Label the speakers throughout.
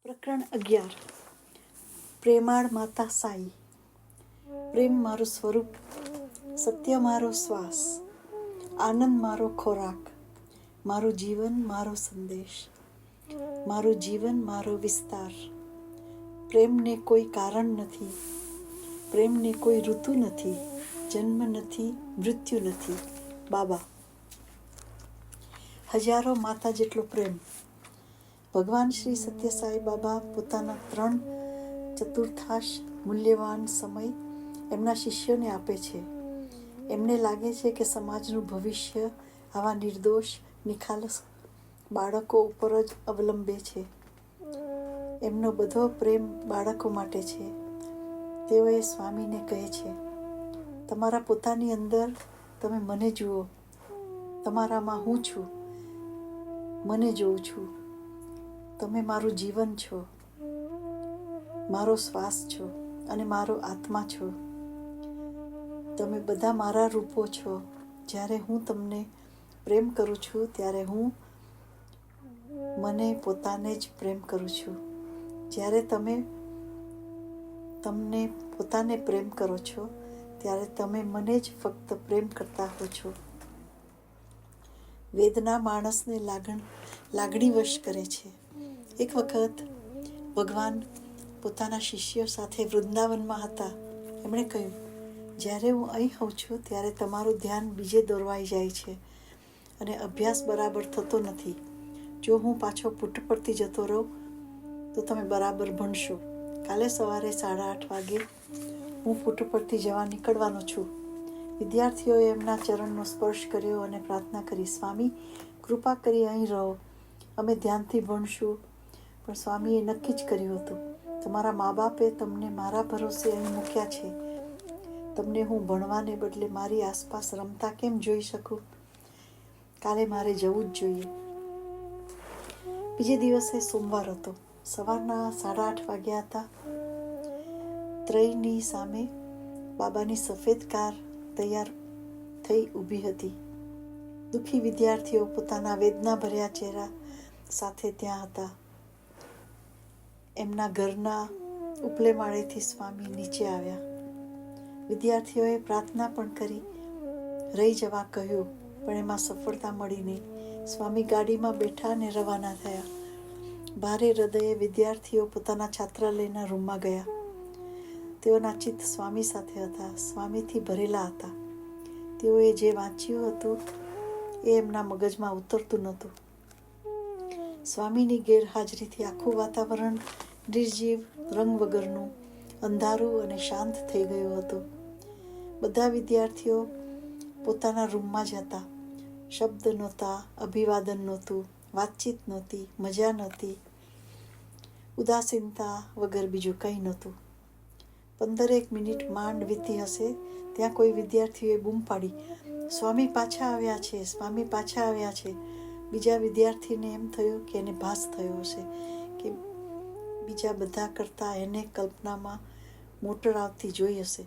Speaker 1: પ્રકરણ 11. પ્રેમાળ માતા સાઈ. પ્રેમ મારું સ્વરૂપ, સત્ય મારો શ્વાસ, આનંદ મારો ખોરાક, મારું જીવન મારો સંદેશ, મારું જીવન મારો વિસ્તાર. પ્રેમને કોઈ કારણ નથી, પ્રેમને કોઈ ઋતુ નથી, જન્મ નથી, મૃત્યુ નથી. બાબા. હજારો માતા જેટલો પ્રેમ. ભગવાન શ્રી સત્ય સાઈ બાબા પોતાના 3/4 મૂલ્યવાન સમય એમના શિષ્યોને આપે છે. એમને લાગે છે કે સમાજનું ભવિષ્ય આવા નિર્દોષ, નિખાલસ બાળકો ઉપર જ અવલંબે છે. એમનો બધો પ્રેમ બાળકો માટે છે. તેઓએ સ્વામીને કહે છે, તમારા પોતાની અંદર તમે મને જુઓ, તમારામાં હું છું, મને જોઉં છું. તમે મારું જીવન છો, મારો શ્વાસ છો અને મારો આત્મા છો. તમે બધા મારા રૂપો છો. જ્યારે હું તમને પ્રેમ કરું છું ત્યારે હું મને પોતાને જ પ્રેમ કરું છું. જ્યારે તમે તમને પોતાને પ્રેમ કરો છો ત્યારે તમે મને જ ફક્ત પ્રેમ કરતા હો છો. વેદના માણસને લાગણીવશ કરે છે. એક વખત ભગવાન પોતાના શિષ્યો સાથે વૃંદાવનમાં હતા. એમણે કહ્યું, જ્યારે હું અહીં હોઉં છું ત્યારે તમારું ધ્યાન બીજે દોરવાઈ જાય છે અને અભ્યાસ બરાબર થતો નથી. જો હું પાછો પુટ્ટપર્તી જતો રહું તો તમે બરાબર ભણશો. કાલે સવારે 8:30 વાગે હું પુટ્ટપર્તી જવા નીકળવાનો છું. વિદ્યાર્થીઓએ એમના ચરણનો સ્પર્શ કર્યો અને પ્રાર્થના કરી, સ્વામી કૃપા કરી અહીં રહો, અમે ધ્યાનથી ભણશું. પણ સ્વામીએ નક્કી જ કર્યું હતું, તમારા મા બાપે તમને મારા ભરોસે અહીં મૂક્યા છે. તમને હું ભણવાને બદલે મારી આસપાસ રમતા કેમ જોઈ શકું? કાલે મારે જવું જ જોઈએ. બીજે દિવસે સોમવાર હતો. સવારના 8:30 વાગ્યા હતા. ત્રયની સામે બાબાની સફેદ કાર તૈયાર થઈ ઊભી હતી. દુઃખી વિદ્યાર્થીઓ પોતાના વેદનાભર્યા ચહેરા સાથે ત્યાં હતા. એમના ઘરના ઉપલે માળેથી સ્વામી નીચે આવ્યા. વિદ્યાર્થીઓએ પ્રાર્થના પણ કરી, રહી જવા કહ્યું, પણ એમાં સફળતા મળી નહીં. સ્વામી ગાડીમાં બેઠા અને રવાના થયા. ભારે હૃદયે વિદ્યાર્થીઓ પોતાના છાત્રાલયના રૂમમાં ગયા. તેઓના ચિત્ત સ્વામી સાથે હતા, સ્વામીથી ભરેલા હતા. તેઓએ જે વાંચ્યું હતું એ એમના મગજમાં ઉતરતું નહોતું. સ્વામીની ગેરહાજરીથી આખું વાતાવરણ નિર્જીવ, રંગ વગરનું, અંધારું અને શાંત થઈ ગયું હતું. બધા વિદ્યાર્થીઓ પોતાના રૂમમાં જ હતા. શબ્દ નહોતા, અભિવાદન નહોતું, વાતચીત નહોતી, મજા નહોતી, ઉદાસીનતા વગર બીજું કંઈ નહોતું. 15 મિનિટ માંડ વીતી હશે ત્યાં કોઈ વિદ્યાર્થીઓએ બૂમ પાડી, સ્વામી પાછા આવ્યા છે, સ્વામી પાછા આવ્યા છે. બીજા વિદ્યાર્થીને એમ થયું કે એને ભાસ થયો હશે કે બીજા બધા કરતાં એને કલ્પનામાં મોટર આવતી જોઈ હશે.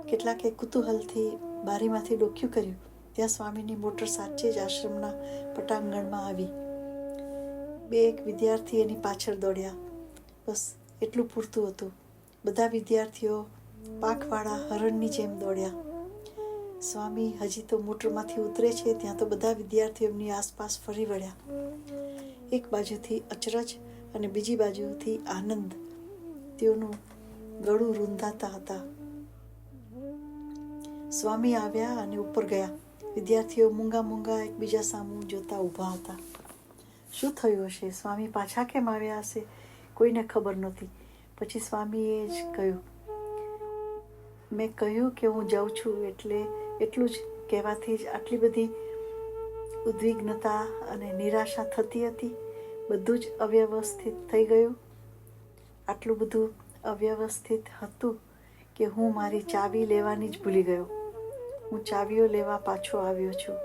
Speaker 1: કેટલાકે કુતૂહલથી બારીમાંથી ડોક્યું કર્યું. ત્યાં સ્વામીની મોટર સાચે જ આશ્રમના પટાંગણમાં આવી. 2 વિદ્યાર્થી એની પાછળ દોડ્યા. બસ એટલું પૂરતું હતું. બધા વિદ્યાર્થીઓ પાંખવાળા હરણની જેમ દોડ્યા. સ્વામી હજી તો મોટરમાંથી ઉતરે છે ત્યાં તો બધા વિદ્યાર્થીઓ એમની આસપાસ ફરી વળ્યા. એક બાજુથી અચરજ અને બીજી બાજુથી આનંદ. તેઓનું ગળું રૂંધાતા હતા. સ્વામી આવ્યા અને ઉપર ગયા. વિદ્યાર્થીઓ મૂંગા એકબીજા સામું જોતા ઊભા હતા. શું થયું હશે? સ્વામી પાછા કેમ આવ્યા હશે? કોઈને ખબર નહોતી. પછી સ્વામીએ જ કહ્યું, મેં કહ્યું કે હું જાઉં છું. એટલું જ કહેવાથી જ આટલી બધી ઉદ્વિગ્નતા અને નિરાશા થતી હતી. બધું જ અવ્યવસ્થિત થઈ ગયું. આટલું બધું અવ્યવસ્થિત હતું કે હું મારી ચાવી લેવાની જ ભૂલી ગયો. હું ચાવીઓ લેવા પાછો આવ્યો છું.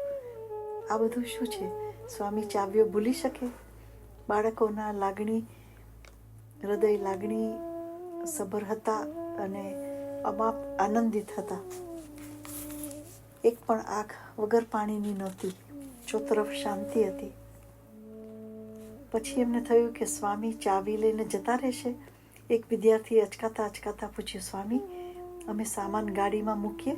Speaker 1: આ બધું શું છે? સ્વામી ચાવીઓ ભૂલી શકે? બાળકોના હૃદય લાગણી સભર હતા અને અમાપ આનંદિત હતા. એક પણ આંખ વગર પાણીની નહોતી. ચોતરફ શાંતિ હતી. પછી એમને થયું કે સ્વામી ચાવી લઈને જતા રહેશે. એક વિદ્યાર્થીએ અચકાતા પૂછ્યું, સ્વામી અમે સામાન ગાડીમાં મૂકીએ?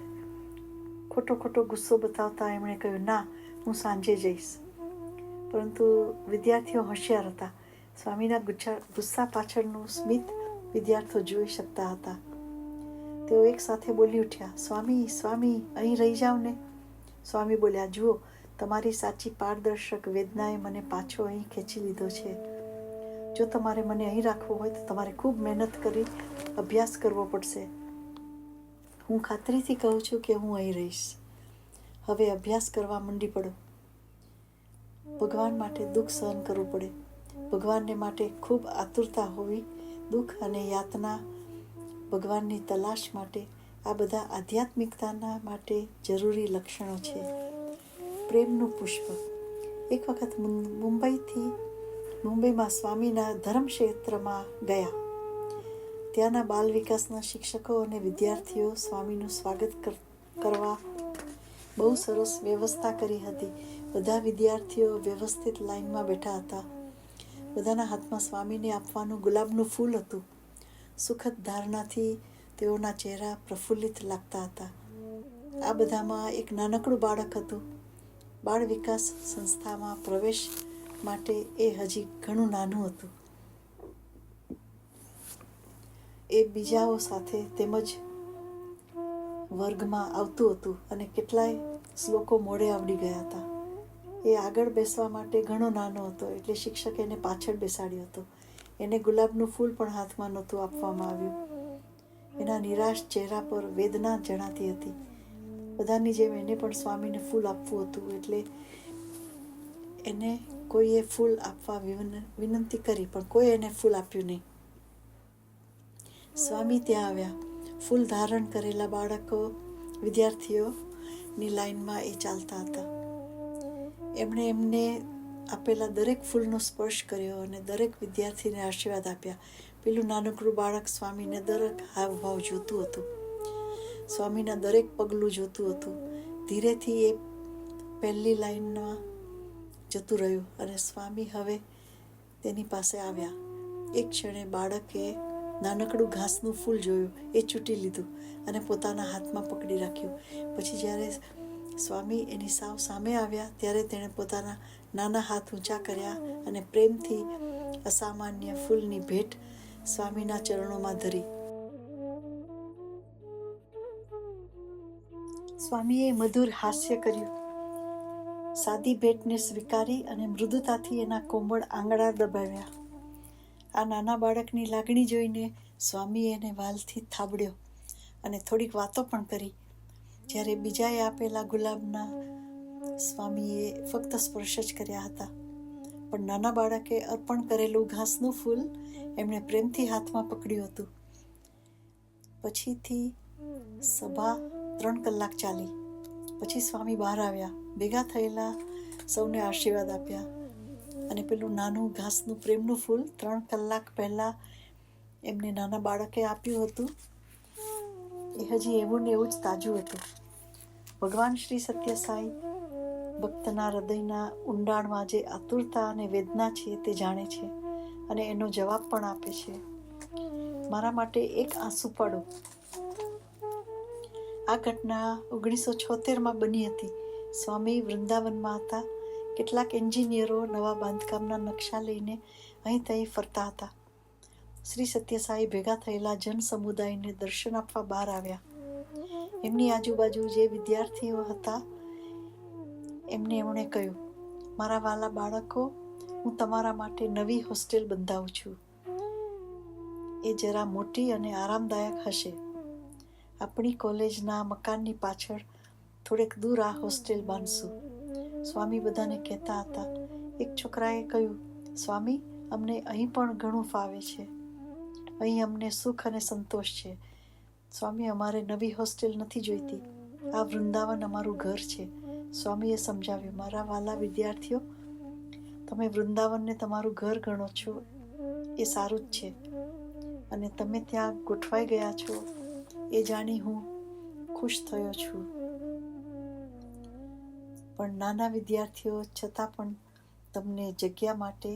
Speaker 1: ખોટો ગુસ્સો બતાવતા એમણે કહ્યું, ના, હું સાંજે જઈશ. પરંતુ વિદ્યાર્થીઓ હોશિયાર હતા. સ્વામીના ગુસ્સા પાછળનું સ્મિત વિદ્યાર્થીઓ જોઈ શકતા હતા. તેઓ એક સાથે બોલી ઉઠ્યા, સ્વામી અહીં રહી જાઓ ને. સ્વામી બોલ્યા, જુઓ, તમારી સાચી પારદર્શક વેદનાએ મને પાછો અહીં ખેંચી લીધો છે. જો તમારે મને અહીં રાખવું હોય તો તમારે ખૂબ મહેનત કરી અભ્યાસ કરવો પડશે. હું ખાતરીથી કહું છું કે હું અહીં રહીશ. હવે અભ્યાસ કરવા મંડી પડો. ભગવાન માટે દુઃખ સહન કરવું પડે. ભગવાનને માટે ખૂબ આતુરતા હોવી, દુઃખ અને યાતના, ભગવાનની તલાશ માટે, આ બધા આધ્યાત્મિકતાના માટે જરૂરી લક્ષણો છે. પ્રેમનું પુષ્પ. એક વખત મુંબઈમાં સ્વામીના ધર્મક્ષેત્રમાં ગયા. ત્યાંના બાલ વિકાસના શિક્ષકો અને વિદ્યાર્થીઓ સ્વામીનું સ્વાગત કરવા બહુ સરસ વ્યવસ્થા કરી હતી. બધા વિદ્યાર્થીઓ વ્યવસ્થિત લાઈનમાં બેઠા હતા. બધાના હાથમાં સ્વામીને આપવાનું ગુલાબનું ફૂલ હતું. સુખદ ધારણાથી તેઓના ચહેરા પ્રફુલ્લિત લાગતા હતા. આ બધામાં એક નાનકડું બાળક હતું. બાળ વિકાસ સંસ્થામાં પ્રવેશ માટે એ હજી ઘણું નાનું હતું. એ બીજાઓ સાથે તેમજ વર્ગમાં આવતું હતું અને કેટલાય શ્લોકો મોઢે આવડી ગયા હતા. એ આગળ બેસવા માટે ઘણો નાનો હતો, એટલે શિક્ષકે એને પાછળ બેસાડ્યો હતો. એને ગુલાબનું ફૂલ પણ હાથમાં નહોતું આપવામાં આવ્યું. એના નિરાશ ચહેરા પર વેદના જણાતી હતી. બધાની જેમ એને પણ સ્વામીને ફૂલ આપવું હતું, એટલે એને કોઈએ ફૂલ આપવા વિનંતી કરી, પણ કોઈ એને ફૂલ આપ્યું નહીં. સ્વામી ત્યાં આવ્યા. ફૂલ ધારણ કરેલા બાળકો, વિદ્યાર્થીઓની લાઈનમાં એ ચાલતા હતા. એમણે એમને આપેલા દરેક ફૂલનો સ્પર્શ કર્યો અને દરેક વિદ્યાર્થીને આશીર્વાદ આપ્યા. પેલું નાનકડું બાળક સ્વામીને દરેક હાવભાવ જોતું હતું, સ્વામીના દરેક પગલું જોતું હતું. ધીરેથી એ પહેલી લાઈનમાં જતું રહ્યું અને સ્વામી હવે તેની પાસે આવ્યા. એક ક્ષણે બાળકે નાનકડું ઘાસનું ફૂલ જોયું, એ ચૂંટી લીધું અને પોતાના હાથમાં પકડી રાખ્યું. પછી જ્યારે સ્વામી એની સાવ સામે આવ્યા ત્યારે તેણે પોતાના નાના હાથ ઊંચા કર્યા અને પ્રેમથી અસામાન્ય ફૂલની ભેટ સ્વામીના ચરણોમાં ધરી. સ્વામીએ મધુર હાસ્ય કર્યું. સાદી ભેટને સ્વીકારી અને મૃદુતાથી એના કોમળ આંગળા દબાવ્યા. આ નાના બાળકની લાગણી જોઈને સ્વામીએ એને વાલથી થાબડ્યો અને થોડીક વાતો પણ કરી. જ્યારે બીજાએ આપેલા ગુલાબના સ્વામીએ ફક્ત સ્પર્શ જ કર્યા હતા, પણ નાના બાળકે અર્પણ કરેલું ઘાસનું ફૂલ એમણે પ્રેમથી હાથમાં પકડ્યું હતું. પછીથી સભા 3 કલાક ચાલી. પછી સ્વામી બહાર આવ્યા, ભેગા થયેલા સૌને આશીર્વાદ આપ્યા અને પેલું નાનું ઘાસનું પ્રેમનું ફૂલ 3 કલાક પહેલા એમને નાના બાળકે આપ્યું હતું, એ હજી એવું ને એવું જ તાજું હતું. ભગવાન શ્રી સત્ય સાઈ ભક્તના હૃદયના ઊંડાણમાં જે આતુરતા અને વેદના છે તે જાણે છે અને એનો જવાબ પણ આપે છે. મારા માટે એક આંસુ પાડો. આ ઘટના 1976માં બની હતી. સ્વામી વૃંદાવનમાં હતા. કેટલાક એન્જિનિયરો નવા બાંધકામના નકશા લઈને અહીં ત્યાં ફરતા હતા. શ્રી સત્યસાઈ ભેગા થયેલા જન સમુદાયને દર્શન આપવા બહાર આવ્યા. એમની આજુબાજુ જે વિદ્યાર્થીઓ હતા એમણે કહ્યું, મારા વાલા બાળકો, હું તમારા માટે નવી હોસ્ટેલ બંધાવું છું. એ જરા મોટી અને આરામદાયક હશે. આપણી કોલેજના મકાનની પાછળ થોડેક દૂર આ હોસ્ટેલ બાંધશું. સ્વામી બધાને કહેતા હતા. એક છોકરાએ કહ્યું, સ્વામી, અમને અહીં પણ ઘણું ફાવે છે. અહીં અમને સુખ અને સંતોષ છે. સ્વામી, અમારે નવી હોસ્ટેલ નથી જોઈતી. આ વૃંદાવન અમારું ઘર છે. સ્વામીએ સમજાવ્યું, મારા વાલા વિદ્યાર્થીઓ, તમે વૃંદાવનને તમારું ઘર ગણો છો એ સારું જ છે અને તમે ત્યાં ગોઠવાઈ ગયા છો એ જાણી હું ખુશ થયો છું. પણ નાના વિદ્યાર્થીઓ છતાં પણ તમને જગ્યા માટે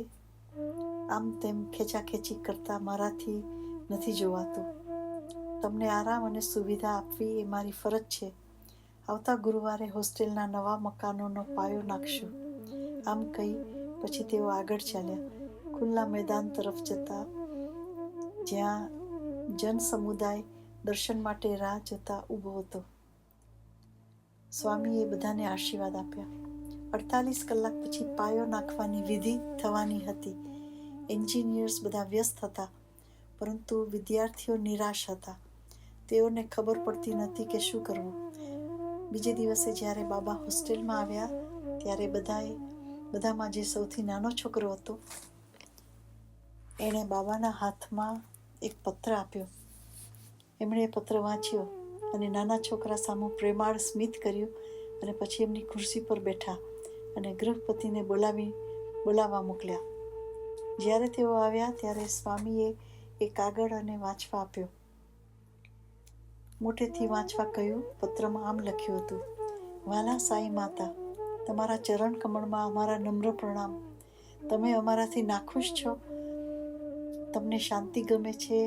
Speaker 1: આમ તેમ ખેંચાખેંચી કરતા મારાથી નથી જોવાતું. તમને આરામ અને સુવિધા આપવી એ મારી ફરજ છે. આવતા ગુરુવારે હોસ્ટેલના નવા મકાનોનો પાયો નાખશું. આમ કહી પછી તેઓ આગળ ચાલ્યા, ખુલ્લા મેદાન તરફ જતા, જ્યાં જન સમુદાય દર્શન માટે રાહ જોતા ઊભો હતો. સ્વામીએ બધાને આશીર્વાદ આપ્યા. 48 કલાક પછી પાયો નાખવાની વિધિ થવાની હતી. એન્જિનિયર્સ બધા વ્યસ્ત હતા, પરંતુ વિદ્યાર્થીઓ નિરાશ હતા. તેઓને ખબર પડતી નહોતી કે શું કરવું. બીજે દિવસે જ્યારે બાબા હોસ્ટેલમાં આવ્યા ત્યારે બધામાં જે સૌથી નાનો છોકરો હતો એણે બાબાના હાથમાં એક પત્ર આપ્યો. એમણે એ પત્ર વાંચ્યો અને નાના છોકરા સામું પ્રેમાળ સ્મિત કર્યું અને પછી એમની ખુરશી પર બેઠા અને ગૃહપતિને બોલાવવા મોકલ્યા. જ્યારે તેઓ આવ્યા ત્યારે સ્વામીએ એ કાગળ અને વાંચવા આપ્યો. મોટેથી વાંચવા કહ્યું. પત્રમાં આમ લખ્યું હતું: વાલા સાઈ માતા, તમારા ચરણ કમળમાં અમારા નમ્ર પ્રણામ. તમે અમારાથી નાખુશ છો? તમને શાંતિ ગમે છે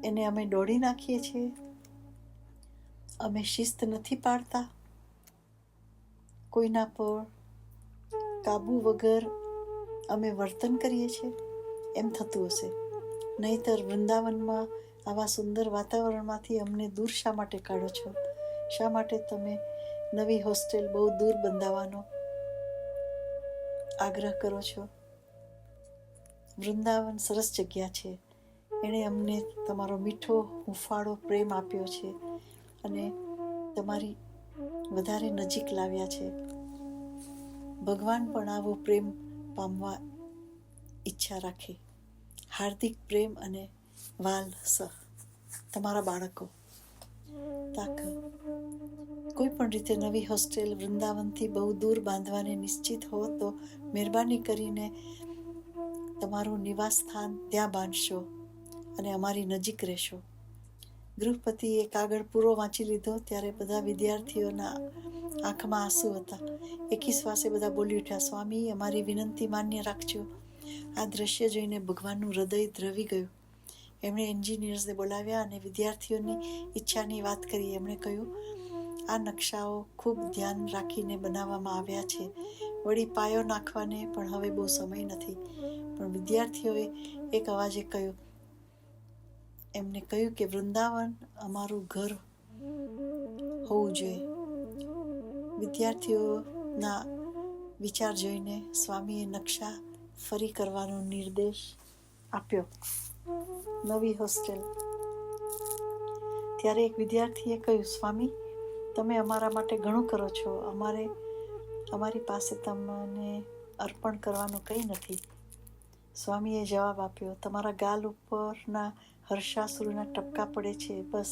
Speaker 1: એને અમે દોડી નાખીએ છીએ? અમે શિસ્ત નથી પાડતા? કોઈના પર કાબુ વગર અમે વર્તન કરીએ છીએ? એમ થતું હશે. નહીંતર વૃંદાવનમાં આવા સુંદર વાતાવરણમાંથી અમને દૂર શા માટે કાઢો છો? શા માટે તમે નવી હોસ્ટેલ બહુ દૂર બંધાવવાનો આગ્રહ કરો છો? વૃંદાવન સરસ જગ્યા છે. એણે અમને તમારો મીઠો હૂંફાળો પ્રેમ આપ્યો છે અને તમારી વધારે નજીક લાવ્યા છે. ભગવાન પણ આવો પ્રેમ પામવા ઈચ્છા રાખે. હાર્દિક પ્રેમ અને વાલ તમારા બાળકો. કોઈ પણ રીતે નવી હોસ્ટેલ વૃંદાવનથી બહુ દૂર બાંધવાની નિશ્ચિત હો તો મહેરબાની કરીને તમારું નિવાસ સ્થાન ત્યાં બાંધશો અને અમારી નજીક રહેશો. ગૃહપતિએ કાગળ પૂરો વાંચી લીધો ત્યારે બધા વિદ્યાર્થીઓના આંખમાં આંસુ હતા. એકી શ્વાસે બધા બોલી ઉઠ્યા, સ્વામી, અમારી વિનંતી માન્ય રાખજો. આ દ્રશ્ય જોઈને ભગવાનનું હૃદય દ્રવી ગયું. એમણે એન્જિનિયર્સને બોલાવ્યા અને વિદ્યાર્થીઓની ઈચ્છાની વાત કરી. એમણે કહ્યું, આ નકશાઓ ખૂબ ધ્યાન રાખીને બનાવવામાં આવ્યા છે. વળી પાયો નાખવાને પણ હવે બહુ સમય નથી. પણ વિદ્યાર્થીઓએ એક અવાજે કહ્યું, એમને કહ્યું કે વૃંદાવન અમારું ઘર હોવું જોઈએ. વિદ્યાર્થીઓના વિચાર જોઈને સ્વામીએ નકશા ફરી કરવાનો નિર્દેશ આપ્યો. નવી હોસ્ટેલ. ત્યારે એક વિદ્યાર્થીએ કહ્યું, સ્વામી, તમે અમારા માટે ઘણું કરો છો. અમારી પાસે તમને અર્પણ કરવાનું કંઈ નથી. સ્વામીએ જવાબ આપ્યો, તમારા ગાલ ઉપરના હર્ષાશ્રુના ટપકા પડે છે. બસ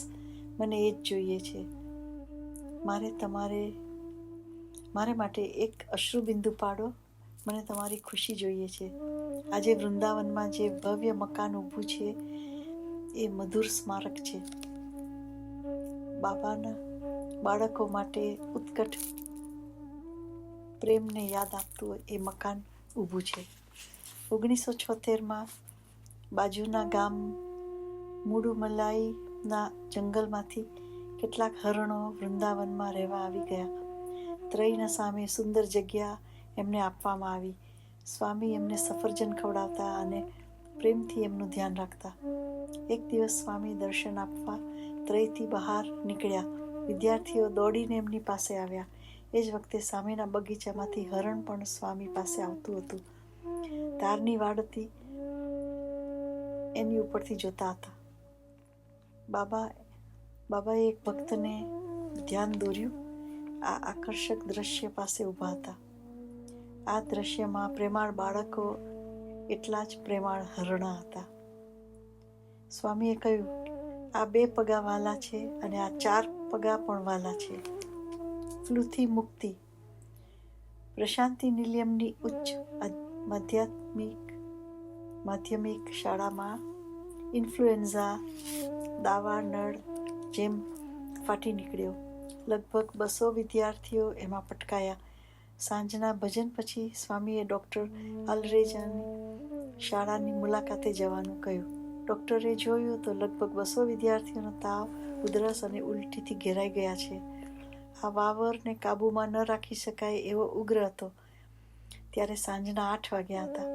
Speaker 1: મને એ જ જોઈએ છે. મારે માટે એક અશ્રુબિંદુ પાડો. મને તમારી ખુશી જોઈએ છે. આજે વૃંદાવનમાં જે ભવ્ય મકાન ઊભું છે એ મધુર સ્મારક છે. બાબાના બાળકો માટે ઉત્કટ પ્રેમને યાદ આપતું એ મકાન ઊભું છે. 1976માં બાજુના ગામ મુડુમલાઈના જંગલમાંથી કેટલાક હરણો વૃંદાવનમાં રહેવા આવી ગયા. ત્રયના સામે સુંદર જગ્યા એમને આપવામાં આવી. સ્વામી એમને સફરજન ખવડાવતા અને પ્રેમથી એમનું ધ્યાન રાખતા. એક દિવસ સ્વામી દર્શન આપવા ત્રયથી બહાર નીકળ્યા. વિદ્યાર્થીઓ દોડીને એમની પાસે આવ્યા. એ જ વખતે સામેના બગીચામાંથી હરણ પણ સ્વામી પાસે આવતું હતું. તારની વાડ હતી, એની ઉપરથી જોતા હતા. બાબાએ એક ભક્તને ધ્યાન દોર્યું. આ આકર્ષક દ્રશ્ય પાસે ઊભા હતા. આ દ્રશ્યમાં પ્રેમાળ બાળકો એટલા જ પ્રેમાળ હરણા હતા. સ્વામીએ કહ્યું, આ 2 પગા વાલા છે અને આ 4 પગા પણ વાલા છે. ફ્લૂથી મુક્તિ. પ્રશાંતિ નિલયમની ઉચ્ચ માધ્યમિક શાળામાં ઇન્ફ્લુએન્ઝા દાવા નળ જેમ ફાટી નીકળ્યો. લગભગ 200 વિદ્યાર્થીઓ એમાં પટકાયા. સાંજના ભજન પછી સ્વામીએ ડૉક્ટર અલરેજાની શાળાની મુલાકાતે જવાનું કહ્યું. ડૉક્ટરે જોયું તો લગભગ 200 વિદ્યાર્થીઓનો તાવ, ઉધરસ અને ઉલટીથી ઘેરાઈ ગયા છે. આ વાવરને કાબૂમાં ન રાખી શકાય એવો ઉગ્ર હતો. ત્યારે સાંજના 8 વાગ્યા હતા.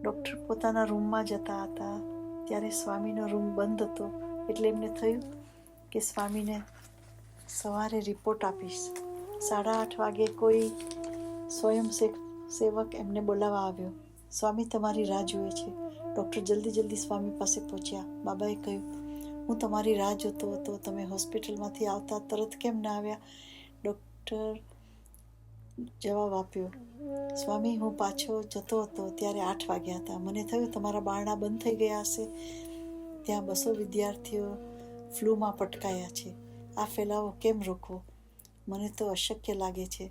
Speaker 1: ડૉક્ટર પોતાના રૂમમાં જતા હતા ત્યારે સ્વામીનો રૂમ બંધ હતો. એટલે એમને થયું કે સ્વામીને સવારે રિપોર્ટ આપીશ. 8:30 વાગે કોઈ સ્વયંસેવક એમને બોલાવવા આવ્યો. સ્વામી તમારી રાહ જુએ છે. ડૉક્ટર જલ્દી સ્વામી પાસે પહોંચ્યા. બાબાએ કહ્યું, હું તમારી રાહ જોતો હતો. તમે હોસ્પિટલમાંથી આવતા તરત કેમ ના આવ્યા? ડૉક્ટર જવાબ આપ્યો, સ્વામી હું પાછો જતો હતો ત્યારે 8 વાગ્યા હતા. મને થયું તમારા બારણા બંધ થઈ ગયા હશે. ત્યાં 200 વિદ્યાર્થીઓ ફ્લૂમાં પટકાયા છે. આ ફેલાવો કેમ રોકવો? મને તો અશક્ય લાગે છે.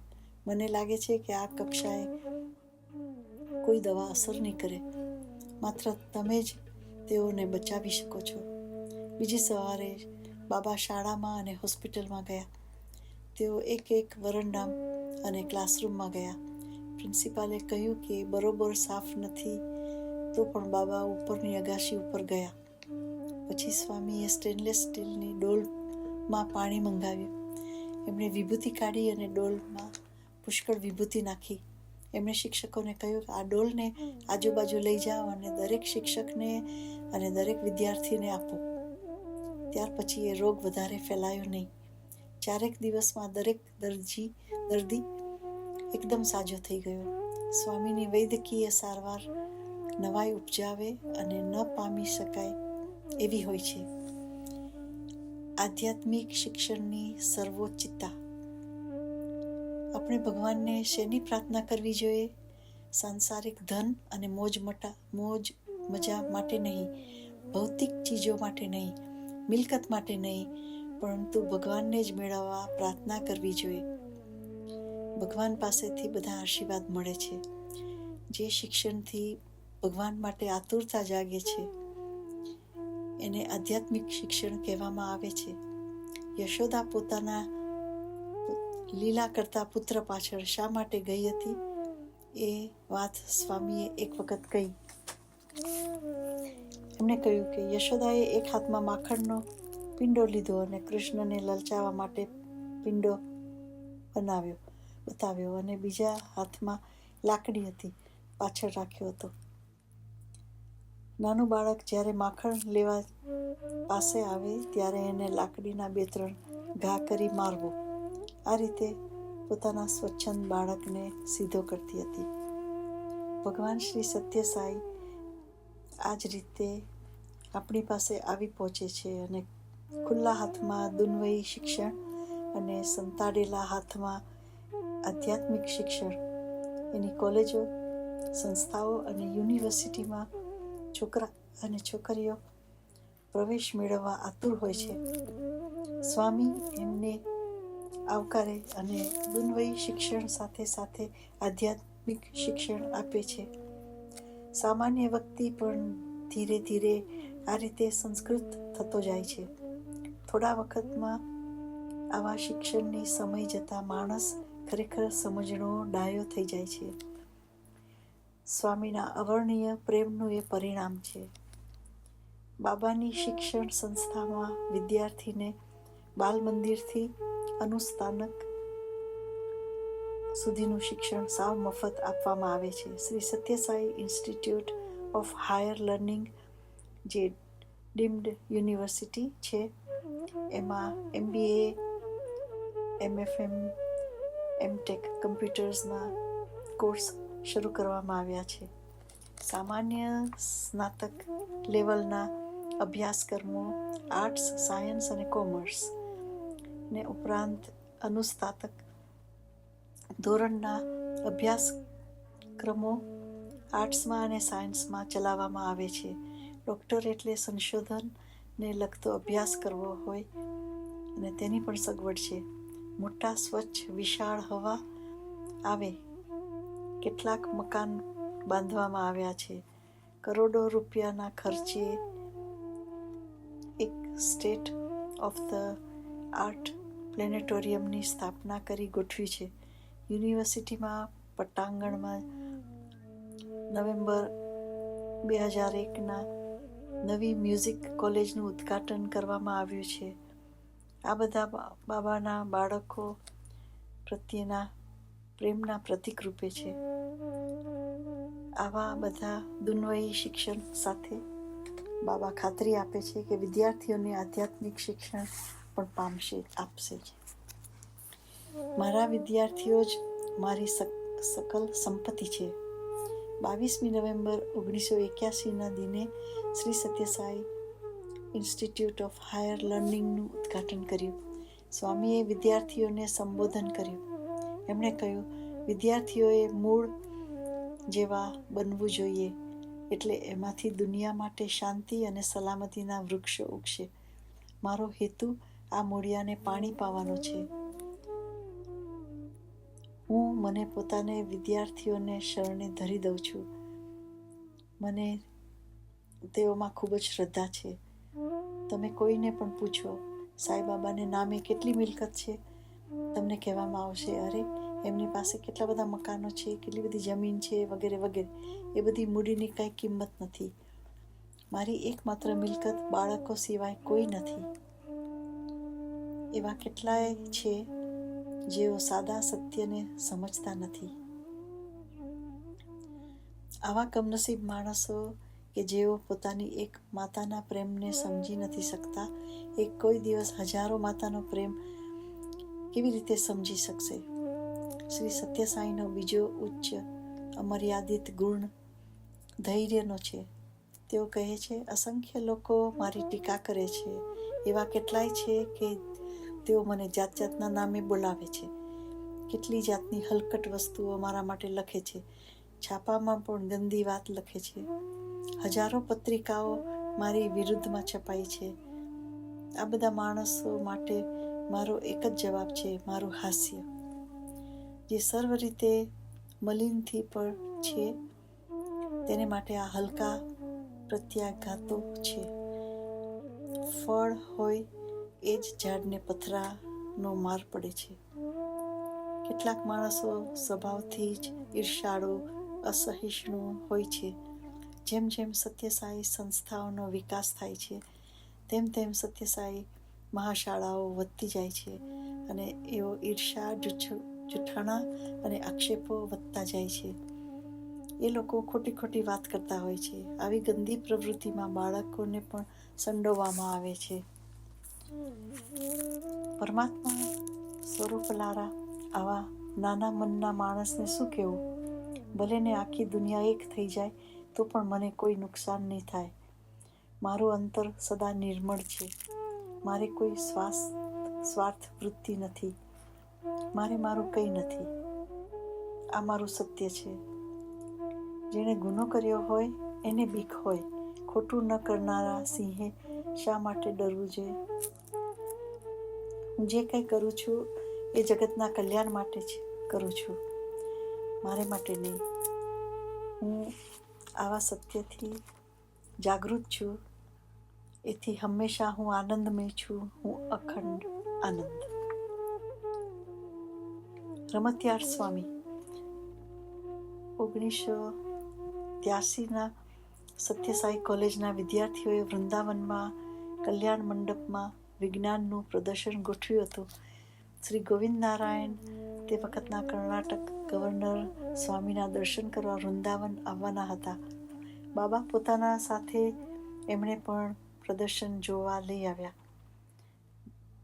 Speaker 1: મને લાગે છે કે આ કક્ષાએ કોઈ દવા અસર નહીં કરે. માત્ર તમે જ તેઓને બચાવી શકો છો. બીજી સવારે બાબા શાળામાં અને હોસ્પિટલમાં ગયા. તેઓ એક વરંડા અને ક્લાસરૂમમાં ગયા. પ્રિન્સિપાલે કહ્યું કે બરોબર સાફ નથી, તો પણ બાબા ઉપરની અગાશી ઉપર ગયા. પછી સ્વામીએ સ્ટેનલેસ સ્ટીલની ડોલમાં પાણી મંગાવ્યું. એમણે વિભૂતિ કાઢી અને ડોલમાં પુષ્કળ વિભૂતિ નાખી. એમણે શિક્ષકોને કહ્યું કે આ ડોલને આજુબાજુ લઈ જાઓ અને દરેક શિક્ષકને અને દરેક વિદ્યાર્થીને આપો. ત્યાર પછી એ રોગ વધારે ફેલાયો નહીં. 4 દિવસમાં દરેક દર્દી એકદમ સાજો થઈ ગયો. સ્વામીની વૈદ્યકીય સારવાર નવાઈ ઉપજાવે અને ન પામી શકાય એવી હોય છે. આધ્યાત્મિક શિક્ષણની સર્વોચ્ચતા. આપણે ભગવાનને શેની પ્રાર્થના કરવી જોઈએ? સાંસારિક ધન અને મોજ મજા માટે નહીં, ભૌતિક ચીજો માટે નહીં, મિલકત માટે નહીં, પરંતુ ભગવાનને જ મેળવવા પ્રાર્થના કરવી જોઈએ. ભગવાન પાસેથી બધા આશીર્વાદ મળે છે. જે શિક્ષણથી ભગવાન માટે આતુરતા જાગે છે એને આધ્યાત્મિક શિક્ષણ કહેવામાં આવે છે. યશોદા પોતાના લીલા કરતા પુત્ર પાછળ શા માટે ગઈ હતી એ વાત સ્વામીએ એક વખત કહી. એમણે કહ્યું કે યશોદાએ એક હાથમાં માખણનો પિંડો લીધો અને કૃષ્ણને લલચાવવા માટે પિંડો બતાવ્યો અને બીજા હાથમાં લાકડી હતી પાછળ રાખ્યો હતો. નાનું બાળક જ્યારે માખણ લેવા પાસે આવે ત્યારે એને લાકડીના 2-3 ઘા કરી મારવો. આ રીતે પોતાના સ્વચ્છંદ બાળકને સીધો કરતી હતી. ભગવાન શ્રી સત્ય સાઈ આ જ રીતે આપણી પાસે આવી પહોંચે છે અને ખુલ્લા હાથમાં દુન્વયી શિક્ષણ અને સંતાડેલા હાથમાં આધ્યાત્મિક શિક્ષણ એની કોલેજો, સંસ્થાઓ અને યુનિવર્સિટીમાં છોકરા અને છોકરીઓ પ્રવેશ મેળવવા આતુર હોય છે. સ્વામી એમને આવકારે અને દુન્વયી શિક્ષણ સાથે સાથે આધ્યાત્મિક શિક્ષણ આપે છે. સામાન્ય વ્યક્તિ પણ ધીરે ધીરે આ રીતે સંસ્કૃત થતો જાય છે. થોડા વખતમાં આવા શિક્ષણની સમય જતાં માણસ ખરેખર સમજણો ડાયો થઈ જાય છે. સ્વામીના અવર્ણનીય પ્રેમનું એ પરિણામ છે. બાબાની શિક્ષણ સંસ્થામાં વિદ્યાર્થીને બાલ મંદિરથી અનુસ્થાનક સુધીનું શિક્ષણ સાવ મફત આપવામાં આવે છે. Shri Sathya Sai institute of higher learning જે ડીમ્ડ યુનિવર્સિટી છે એમાં MBA, MFM, MTech કમ્પ્યુટર્સના કોર્સ શરૂ કરવામાં આવ્યા છે. સામાન્ય સ્નાતક લેવલના અભ્યાસક્રમો આર્ટ્સ, સાયન્સ અને કોમર્સ ને ઉપરાંત અનુસ્નાતક ધોરણના અભ્યાસક્રમો આર્ટ્સમાં અને સાયન્સમાં ચલાવવામાં આવે છે. ડૉક્ટર એટલે સંશોધનને લગતો અભ્યાસ કરવો હોય અને તેની પણ સગવડ છે. મોટા સ્વચ્છ વિશાળ હવા આવે કેટલાક મકાન બાંધવામાં આવ્યા છે. કરોડો રૂપિયાના ખર્ચે એક સ્ટેટ ઓફ ધ આર્ટ પ્લેનેટોરિયમની સ્થાપના કરી ગોઠવી છે. યુનિવર્સિટીમાં પટાંગણમાં નવેમ્બર 2001 નવી મ્યુઝિક કોલેજનું ઉદ્ઘાટન કરવામાં આવ્યું છે. આ બધા બાબાના બાળકો પ્રત્યેના પ્રેમના પ્રતીક રૂપે છે. આવા બધા દુન્વયી શિક્ષણ સાથે બાબા ખાતરી આપે છે કે વિદ્યાર્થીઓને આધ્યાત્મિક શિક્ષણ પણ આપશે જ. મારા વિદ્યાર્થીઓ જ મારી સકલ સંપત્તિ છે. 22મી નવેમ્બર 1981ના દિને Shri Sathya Sai institute of higher લર્નિંગનું ઉદ્ઘાટન કર્યું. સ્વામીએ વિદ્યાર્થીઓને સંબોધન કર્યું. એમણે કહ્યું, વિદ્યાર્થીઓએ મૂળ જેવા બનવું જોઈએ, એટલે એમાંથી દુનિયા માટે શાંતિ અને સલામતીના વૃક્ષો ઉગશે. મારો હેતુ આ મૂળિયાને પાણી પાવાનો છે. હું મને પોતાને વિદ્યાર્થીઓને શરણે ધરી દઉં છું. મને તેઓમાં ખૂબ જ શ્રદ્ધા છે. તમે કોઈને પણ પૂછો, સાંઈબાબાને નામે કેટલી મિલકત છે? તમને કહેવામાં આવશે, અરે એમની પાસે કેટલા બધા મકાનો છે, કેટલી બધી જમીન છે, વગેરે વગેરે. એ બધી મૂડીની કંઈ કિંમત નથી. મારી એકમાત્ર મિલકત બાળકો સિવાય કોઈ નથી. એવા કેટલાય છે જેઓ સાદા સત્યને સમજતા નથી. આવા કમનસીબ માણસો કે જેઓ પોતાની એક માતાના પ્રેમને સમજી નથી શકતા, એ કોઈ દિવસ હજારો માતાનો પ્રેમ કેવી રીતે સમજી શકશે? શ્રી સત્યસાઈનો બીજો ઉચ્ચ અમર્યાદિત ગુણ ધૈર્યનો છે. તેઓ કહે છે, અસંખ્ય લોકો મારી ટીકા કરે છે. એવા કેટલાય છે કે તેઓ મને જાત જાતના નામે બોલાવે છે. કેટલી જાતની હલકટ વસ્તુઓ મારા માટે લખે છે. છાપામાં પણ ગંદી વાત લખે છે. હજારો પત્રિકાઓ મારી વિરુદ્ધમાં છપાઈ છે. આ બધા માણસો માટે મારો એક જ જવાબ છે, મારું હાસ્ય, જે સર્વ રીતે મલિનથી પણ છે. તેને માટે આ હલકા પ્રત્યાઘાતો છે. ફળ હોય એ જ ઝાડને પથરાનો માર પડે છે. કેટલાક માણસો સ્વભાવથી જ ઈર્ષાળુ, અસહિષ્ણુ હોય છે. જેમ જેમ સત્યસાઈ સંસ્થાઓનો વિકાસ થાય છે, તેમ તેમ સત્યસાઈ મહાશાળાઓ વધતી જાય છે અને એવો ઈર્ષા, જૂઠાણા અને આક્ષેપો વધતા જાય છે. એ લોકો ખોટી ખોટી વાત કરતા હોય છે. આવી ગંદી પ્રવૃત્તિમાં બાળકોને પણ સંડોવવામાં આવે છે. પરમાત્મા સ્વરૂપલારા આવા નાના મનના માણસને શું કહેવું? ભલે ને આખી દુનિયા એક થઈ જાય તો પણ મને કોઈ નુકસાન નહીં થાય. મારું અંતર સદા નિર્મળ છે. મારે કોઈ સ્વાર્થ વૃત્તિ નથી. મારે મારું કંઈ નથી. આ મારું સત્ય છે. જેણે ગુનો કર્યો હોય એને બીક હોય. ખોટું ન કરનારા સિંહે શા માટે ડરવું જોઈએ? હું જે કંઈ કરું છું એ જગતના કલ્યાણ માટે જ કરું છું, મારે માટે નહીં. હું આવા સત્યથી જાગૃત છું. એથી હંમેશા હું આનંદમય છું. હું અખંડ આનંદ. રમતિયાળ સ્વામી 1983ના સત્યસાઈ કોલેજના વિદ્યાર્થીઓએ વૃંદાવનમાં કલ્યાણ મંડપમાં વિજ્ઞાનનું પ્રદર્શન ગોઠવ્યું હતું. શ્રી ગોવિંદ નારાયણ તે વખતના કર્ણાટક ગવર્નર સ્વામીના દર્શન કરવા વૃંદાવન આવવાના હતા. બાબા પોતાના સાથે એમણે પણ પ્રદર્શન જોવા લઈ આવ્યા.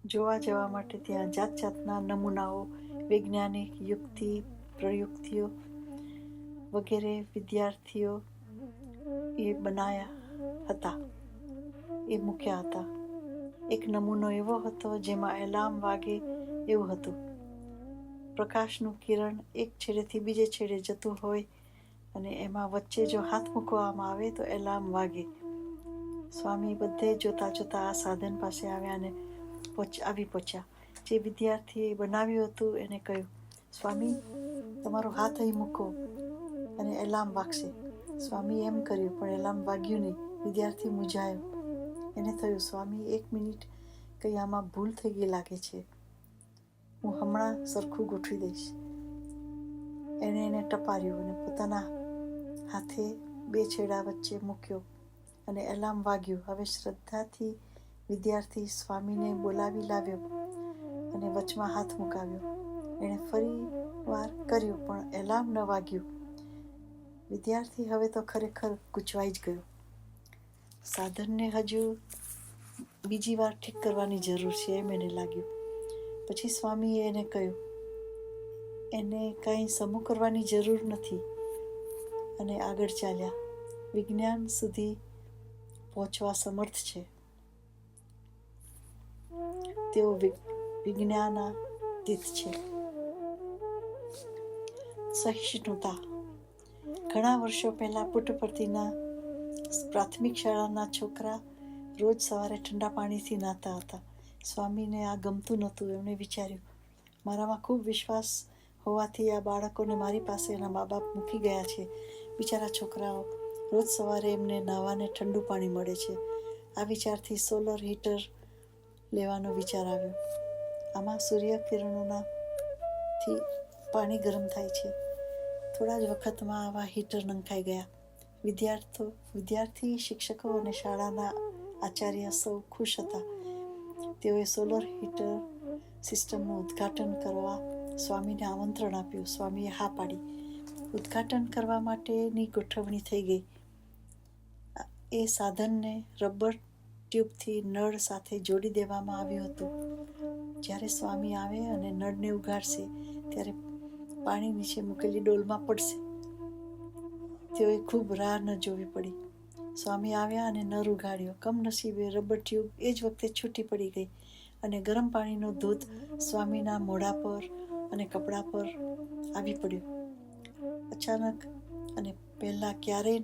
Speaker 1: જોવા જવા માટે ત્યાં જાત જાતના નમૂનાઓ, વૈજ્ઞાનિક યુક્તિ પ્રયુક્તિઓ વગેરે વિદ્યાર્થીઓ એ બનાયા હતા, એ મૂક્યા હતા. એક નમૂનો એવો હતો જેમાં એલાર્મ વાગે એવું હતું. પ્રકાશનું કિરણ એક છેડેથી બીજે છેડે જતું હોય અને એમાં વચ્ચે જો હાથ મૂકવામાં આવે તો એલાર્મ વાગે. સ્વામી બધે જોતા જોતા આ સાધન પાસે આવ્યા અને આવી પહોંચ્યા. જે વિદ્યાર્થીએ બનાવ્યું હતું એને કહ્યું, સ્વામી તમારો હાથ અહીં મૂકો અને એલાર્મ વાગશે. સ્વામી એમ કર્યું પણ એલાર્મ વાગ્યું નહીં. વિદ્યાર્થી મૂંઝાયો. એને થયું, સ્વામી 1 મિનિટ, કંઈ આમાં ભૂલ થઈ ગઈ લાગે છે. હું હમણાં સરખું ગોઠવી દઈશ. એને ટપાર્યું અને પોતાના હાથે બે છેડા વચ્ચે મૂક્યો અને એલાર્મ વાગ્યું. હવે શ્રદ્ધાથી વિદ્યાર્થી સ્વામીને બોલાવી લાવ્યો અને વચમાં હાથ મુકાવ્યો. એણે ફરી વાર કર્યું પણ એલાર્મ ન વાગ્યું. વિદ્યાર્થી હવે તો ખરેખર ગૂંચવાઈ જ ગયો. સાધનને હજુ બીજી વાર ઠીક કરવાની જરૂર છે એમ એને લાગ્યું. પછી સ્વામીએ એને કહ્યું, એને કાંઈ સમૂહ કરવાની જરૂર નથી અને આગળ ચાલ્યા. વિજ્ઞાન સુધી પહોંચવા સમર્થ છે. તેઓ વિજ્ઞાનાતીત છે. સહિષ્ણુતા. ઘણા વર્ષો પહેલા પુટ્ટપર્તીના પ્રાથમિક શાળાના છોકરા રોજ સવારે ઠંડા પાણીથી નાહતા હતા. સ્વામીને આ ગમતું નહોતું. એમણે વિચાર્યું, મારામાં ખૂબ વિશ્વાસ હોવાથી આ બાળકોને મારી પાસે એના મા બાપ મૂકી ગયા છે. બિચારા છોકરાઓ રોજ સવારે એમને નાહવાને ઠંડુ પાણી મળે છે. આ વિચારથી સોલર હીટર લેવાનો વિચાર આવ્યો. આમાં સૂર્યકિરણોથી પાણી ગરમ થાય છે. થોડા જ વખતમાં આવા હીટર નંખાઈ ગયા. વિદ્યાર્થી, શિક્ષકો અને શાળાના આચાર્ય સૌ ખુશ હતા. તેઓએ સોલર હીટર સિસ્ટમનું ઉદ્ઘાટન કરવા સ્વામીને આમંત્રણ આપ્યું. સ્વામીએ હા પાડી. ઉદ્ઘાટન કરવા માટેની ગોઠવણી થઈ ગઈ. એ સાધનને રબર ટ્યુબથી નળ સાથે જોડી દેવામાં આવ્યું હતું. જ્યારે સ્વામી આવે અને નળને ઉગાડશે ત્યારે પાણી નીચે મૂકેલી ડોલમાં પડશે. તેઓએ ખૂબ રાહ ન જોવી પડી. સ્વામી આવ્યા અને નળ ઉગાડ્યો. કમનસીબે રબર ટ્યુબ એ જ વખતે છૂટી પડી ગઈ અને ગરમ પાણીનો ધોધ સ્વામીના મોઢા પર અને કપડા પર આવી પડ્યો. અચાનક અને પહેલાં ક્યારેય ન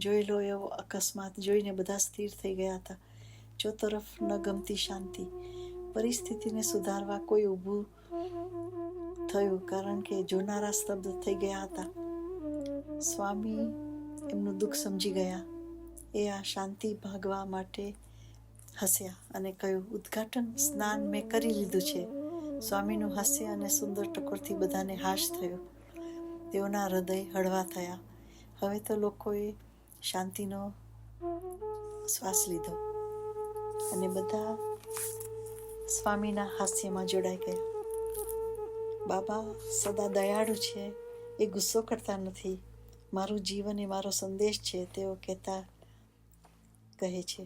Speaker 1: જોયેલો એવો અકસ્માત જોઈને બધા સ્થિર થઈ ગયા હતા. ચોતરફ ન ગમતી શાંતિ. પરિસ્થિતિને સુધારવા કોઈ ઊભું થયું કારણ કે જોનારા સ્તબ્ધ થઈ ગયા હતા. સ્વામી એમનું દુઃખ સમજી ગયા. એ આ શાંતિ ભાગવા માટે હસ્યા અને કહ્યું, ઉદ્ઘાટન સ્નાન મેં કરી લીધું છે. સ્વામીનું હાસ્ય અને સુંદર ટકોરથી બધાને હાશ થયો. તેઓના હૃદય હળવા થયા. હવે તો લોકોએ શાંતિનો શ્વાસ લીધો અને બધા સ્વામીના હાસ્યમાં જોડાઈ ગયા. બાબા સદા દયાળુ છે. એ ગુસ્સો કરતા નથી. મારું જીવન એ મારો સંદેશ છે, તેઓ કહે છે.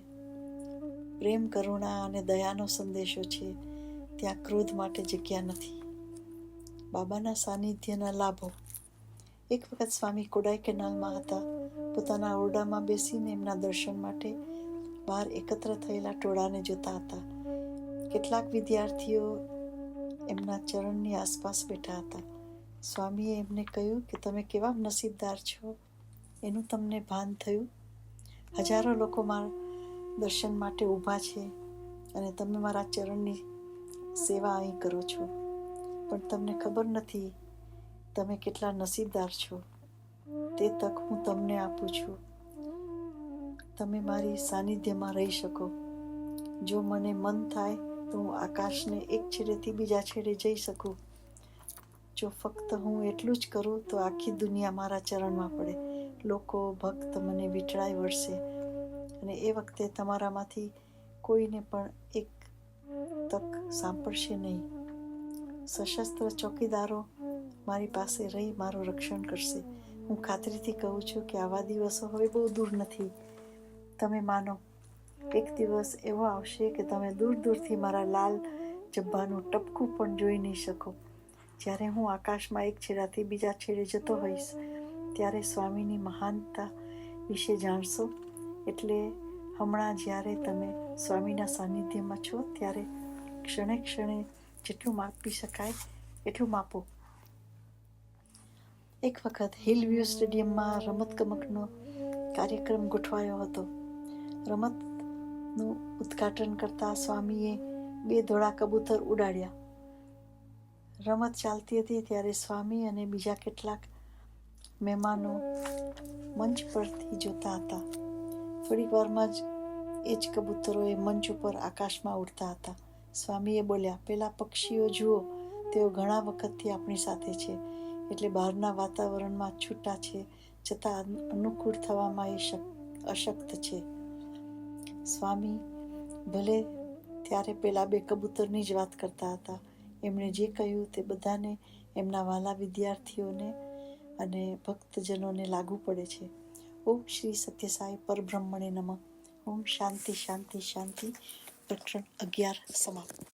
Speaker 1: પ્રેમ, કરુણા અને દયાનો સંદેશો છે. ત્યાં ક્રોધ માટે જગ્યા નથી. બાબાના સાનિધ્યના લાભો. એક વખત સ્વામી કોડાઈ કેનાલમાં હતા. પોતાના ઓરડામાં બેસીને એમના દર્શન માટે બહાર એકત્ર થયેલા ટોળાને જોતા હતા. કેટલાક વિદ્યાર્થીઓ એમના ચરણની આસપાસ બેઠા હતા. સ્વામીએ એમને કહ્યું કે તમે કેવા નસીબદાર છો, એનું તમને ભાન થયું. હજારો લોકો મારા દર્શન માટે ઊભા છે અને તમે મારા ચરણની સેવા અહીં કરો છો, પણ તમને ખબર નથી તમે કેટલા નસીબદાર છો. તે તક હું તમને આપું છું. તમે મારી સાનિધ્યમાં રહી શકો. જો મને મન થાય તો હું આકાશને એક છેડેથી બીજા છેડે જઈ શકું. જો ફક્ત હું એટલું જ કરું તો આખી દુનિયા મારા ચરણમાં પડે. લોકો, ભક્ત મને વીંટળાઈ વળશે અને એ વખતે તમારામાંથી કોઈને પણ એક તક સાંપડશે નહીં. સશસ્ત્ર ચોકીદારો મારી પાસે રહી મારું રક્ષણ કરશે. હું ખાતરીથી કહું છું કે આવા દિવસો હવે બહુ દૂર નથી. તમે માનો, એક દિવસ એવો આવશે કે તમે દૂર દૂરથી મારા લાલ જબ્બાનું ટપકું પણ જોઈ નહીં શકો. જ્યારે હું આકાશમાં એક છેડાથી બીજા છેડે જતો હોઈશ ત્યારે સ્વામીની મહાનતા વિશે જાણશો. એટલે હમણાં જ્યારે તમે સ્વામીના સાનિધ્યમાં છો ત્યારે ક્ષણે ક્ષણે જેટલું માપી શકાય એટલું માપો. એક વખત હિલવ્યૂ સ્ટેડિયમમાં રમતગમતનો કાર્યક્રમ ગોઠવાયો હતો. રમતનું ઉદ્ઘાટન કરતા સ્વામીએ 2 ધોળા કબૂતર ઉડાડ્યા. રમત ચાલતી હતી ત્યારે સ્વામી અને બીજા કેટલાક મહેમાનો મંચ પરથી જોતા હતા. થોડીક વારમાં જ એ જ કબૂતરોએ મંચ ઉપર આકાશમાં ઉડતા હતા. સ્વામીએ બોલ્યા, પેલા પક્ષીઓ જુઓ, તેઓ ઘણા વખતથી આપણી સાથે છે, એટલે બહારના વાતાવરણમાં છૂટા છે છતાં અનુકૂળ થવામાં એ અશક્ત છે. સ્વામી ભલે ત્યારે પેલા 2 કબૂતરની જ વાત કરતા હતા. એમણે જે કહ્યું તે બધાને, એમના વાલા વિદ્યાર્થીઓને અને ભક્તજનોને લાગુ પડે છે. ઓમ શ્રી સત્યસાઈ પરબ્રહ્મણે નમઃ. ઓમ શાંતિ શાંતિ શાંતિ. પ્રકરણ 11 સમાપ્ત.